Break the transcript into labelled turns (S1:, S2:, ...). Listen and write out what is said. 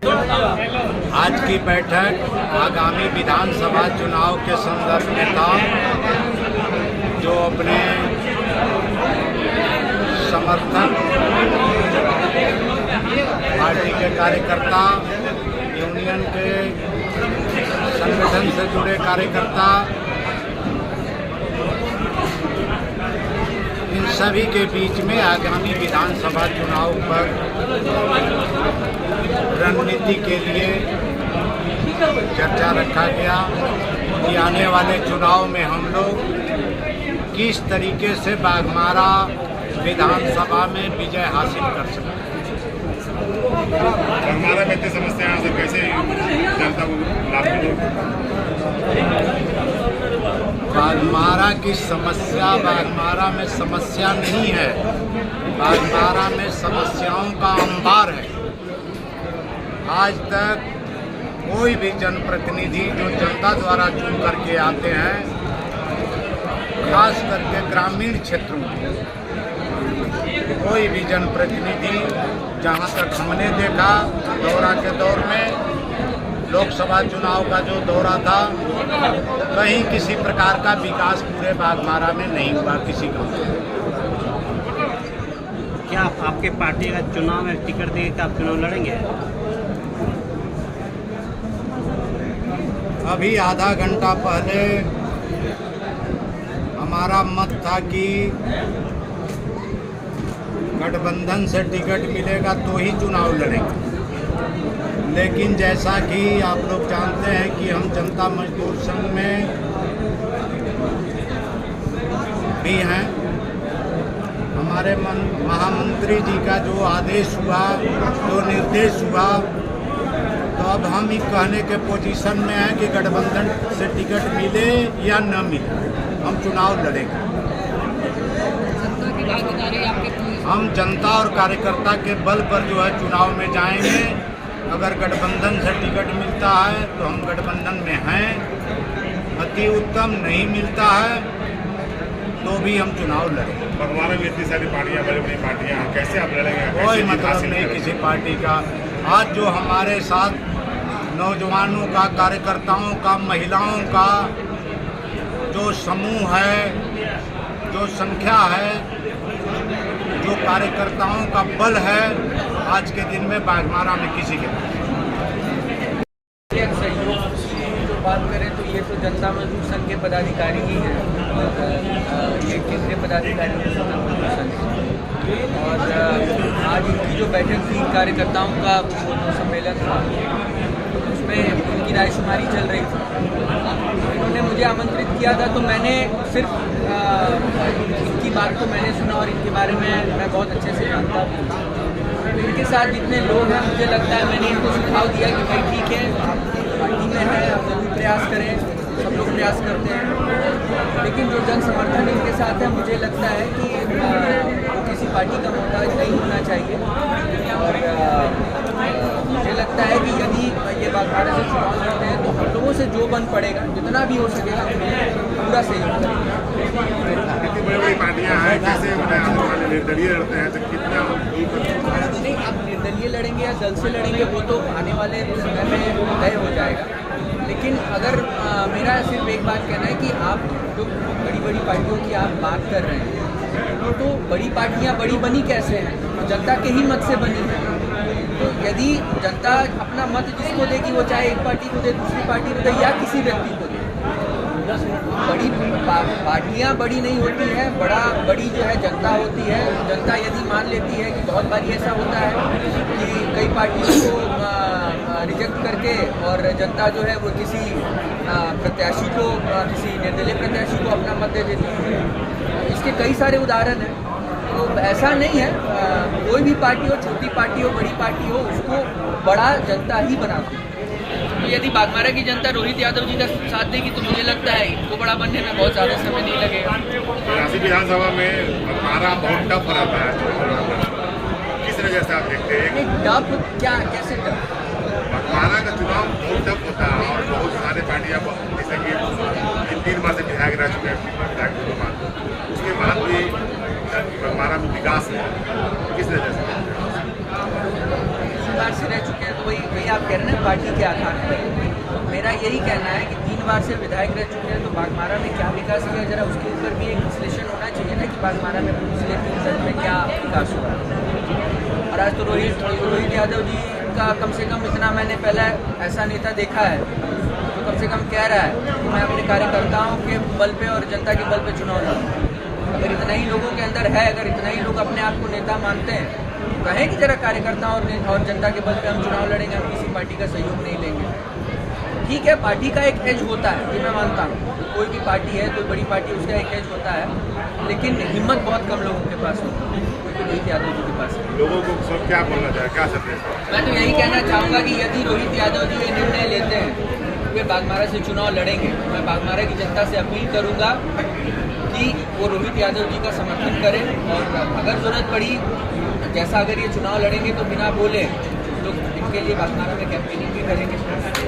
S1: आज की बैठक आगामी विधानसभा चुनाव के संदर्भ में था। जो अपने समर्थक पार्टी के कार्यकर्ता, यूनियन के संगठन से जुड़े कार्यकर्ता, इन सभी के बीच में आगामी विधानसभा चुनाव पर रणनीति के लिए चर्चा रखा गया कि आने वाले चुनाव में हम लोग किस तरीके से बाघमारा विधानसभा में विजय हासिल कर सकते हैं।
S2: बाघमारा में इतनी समस्याएं हैं, कैसे जनता को लाभ मिलेगा?
S1: बाघमारा की समस्या बाघमारा में समस्या नहीं है, बाघमारा में समस्याओं का अंबार है। आज तक कोई भी जनप्रतिनिधि जो जनता द्वारा चुन करके आते हैं, खास करके ग्रामीण क्षेत्रों में कोई भी जनप्रतिनिधि, जहां तक हमने देखा दौरा के दौर में, लोकसभा चुनाव का जो दौरा था, कहीं किसी प्रकार का विकास पूरे बाघमारा में नहीं हुआ किसी का।
S3: क्या आपके पार्टी का चुनाव में टिकट देकर आप चुनाव लड़ेंगे?
S1: अभी आधा घंटा पहले हमारा मत था कि गठबंधन से टिकट मिलेगा तो ही चुनाव लड़ेंगे, लेकिन जैसा कि आप लोग जानते हैं कि हम जनता मजदूर संघ में भी हैं। हमारे महामंत्री जी का जो आदेश हुआ, जो निर्देश हुआ, तो अब हम ही कहने के पोजीशन में हैं कि गठबंधन से टिकट मिले या न मिले, हम चुनाव लड़ेंगे। हम जनता और कार्यकर्ता के बल पर जो है चुनाव में जाएंगे। अगर गठबंधन से टिकट मिलता है तो हम गठबंधन में हैं, अति उत्तम, नहीं मिलता है तो भी हम चुनाव लड़ेंगे।
S2: बाघमारा में इतनी सारी पार्टियां, बड़ी बड़ी पार्टियां हैं, कैसे आप लड़ेंगे?
S1: कोई मतलब नहीं किसी पार्टी का। आज जो हमारे साथ नौजवानों का, कार्यकर्ताओं का, महिलाओं का जो समूह है, जो संख्या है, जो कार्यकर्ताओं का बल है, आज के दिन में बाघमारा में किसी के
S4: सहयोग की जो बात करें तो ये तो जनता मजदूर संघ के पदाधिकारी ही हैं, ये केंद्रीय पदाधिकारी हैं जनता मजदूर संघ। और आज इनकी जो बैठक थी, कार्यकर्ताओं का वो जो सम्मेलन था, उसमें उनकी रायशुमारी चल रही थी। इन्होंने मुझे आमंत्रित किया था तो मैंने सिर्फ इनकी बात को मैंने सुना और इनके बारे में मैं बहुत अच्छे से जानता हूँ। इनके साथ जितने लोग हैं, मुझे लगता है मैंने इनको सुझाव दिया कि भाई ठीक है, आप पार्टी में हैं, आप जरूर प्रयास करें, सब लोग प्रयास करते हैं, लेकिन जो जन समर्थन इनके साथ है, मुझे लगता है कि वो किसी पार्टी का मोहताज नहीं होना चाहिए। और मुझे लगता है कि यदि ये बाघमारा से चुनाव लड़ते हैं तो हम लोगों से जो बन पड़ेगा, जितना भी हो सकेगा, पूरा सहयोग करेंगे।
S2: इतनी बड़ी बड़ी पार्टियां हैं, कैसे निर्दलीय लड़ते हैं तो कितना
S4: नहीं, आप निर्दलीय लड़ेंगे या दल से लड़ेंगे वो तो आने वाले समय में तय हो जाएगा। लेकिन अगर मेरा सिर्फ एक बात कहना है कि आप जो बड़ी बड़ी पार्टियों की आप बात कर रहे हैं, तो बड़ी पार्टियां बड़ी बनी कैसे हैं? जनता के ही मत से बनी है। तो यदि जनता अपना मत जिसको देगी, वो चाहे एक पार्टी को दे, दूसरी पार्टी को दे या किसी व्यक्ति को दे, बड़ी पार्टियां बड़ी नहीं होती हैं, बड़ी जो है जनता होती है। जनता यदि मान लेती है कि बहुत बार ऐसा होता है कि कई पार्टियों को रिजेक्ट करके और जनता जो है वो किसी प्रत्याशी को, किसी निर्दलीय प्रत्याशी को अपना मत दे देती है। इसके कई सारे उदाहरण हैं। तो ऐसा नहीं है, कोई भी पार्टी हो, छोटी पार्टी हो, बड़ी पार्टी हो, उसको बड़ा जनता ही बनाती है। तो यदि बाघमारा की जनता रोहित यादव जी का साथ देगी तो मुझे लगता है इनको बड़ा बनने में बहुत ज़्यादा समय नहीं लगेगा।
S2: झांसी विधानसभा में बाघमारा बहुत टफ रहता है, किस वजह से आप देखते हैं?
S4: टफ क्या, कैसे टफ?
S2: बाघमारा का चुनाव बहुत टफ होता है और बहुत सारे पार्टियां, जैसे कि 3 बार से विधायक रह चुके हैं, उसके बाद भी बाघमारा में विकास है, किस वजह से?
S4: से रह चुके हैं, तो वही आप कह रहे हैं ना पार्टी के आधार पर, तो मेरा यही कहना है कि 3 बार से विधायक रह चुके हैं, तो बागमारा में क्या विकास किया, जरा उसके ऊपर भी एक विश्लेषण होना चाहिए ना कि बागमारा में पिछले 3 साल में क्या विकास हुआ। और आज तो रोहित यादव जी का कम से कम इतना मैंने पहले ऐसा नेता देखा है, तो कम से कम कह रहा है कि मैं अपने कार्यकर्ताओं के बल पे और जनता के बल पे चुनाव लड़ूँ। अगर इतना ही लोगों के अंदर है, अगर इतना ही लोग अपने आप को नेता मानते हैं, तो कहें कि जरा कार्यकर्ताओं और जनता के बल पे हम चुनाव लड़ेंगे, हम किसी पार्टी का सहयोग नहीं लेंगे। ठीक है, पार्टी का एक एज होता है, ये मैं मानता हूँ, कोई भी पार्टी है, कोई बड़ी पार्टी, उसका एक एज होता है, लेकिन हिम्मत बहुत कम लोगों के पास होती है, कोई रोहित यादव जी के पास है।
S2: लोगों को सब क्या बोलना चाहे, क्या संदेश?
S4: मैं तो यही कहना चाहूँगा कि यदि रोहित यादव जी ये निर्णय लेते हैं वे बागमारा से चुनाव लड़ेंगे, मैं बागमारा की जनता से अपील करूँगा कि वो रोहित यादव जी का समर्थन करें, और अगर ज़रूरत पड़ी, जैसा अगर ये चुनाव लड़ेंगे तो बिना बोले लोग इनके लिए बागमारा में कैंपेनिंग भी करेंगे।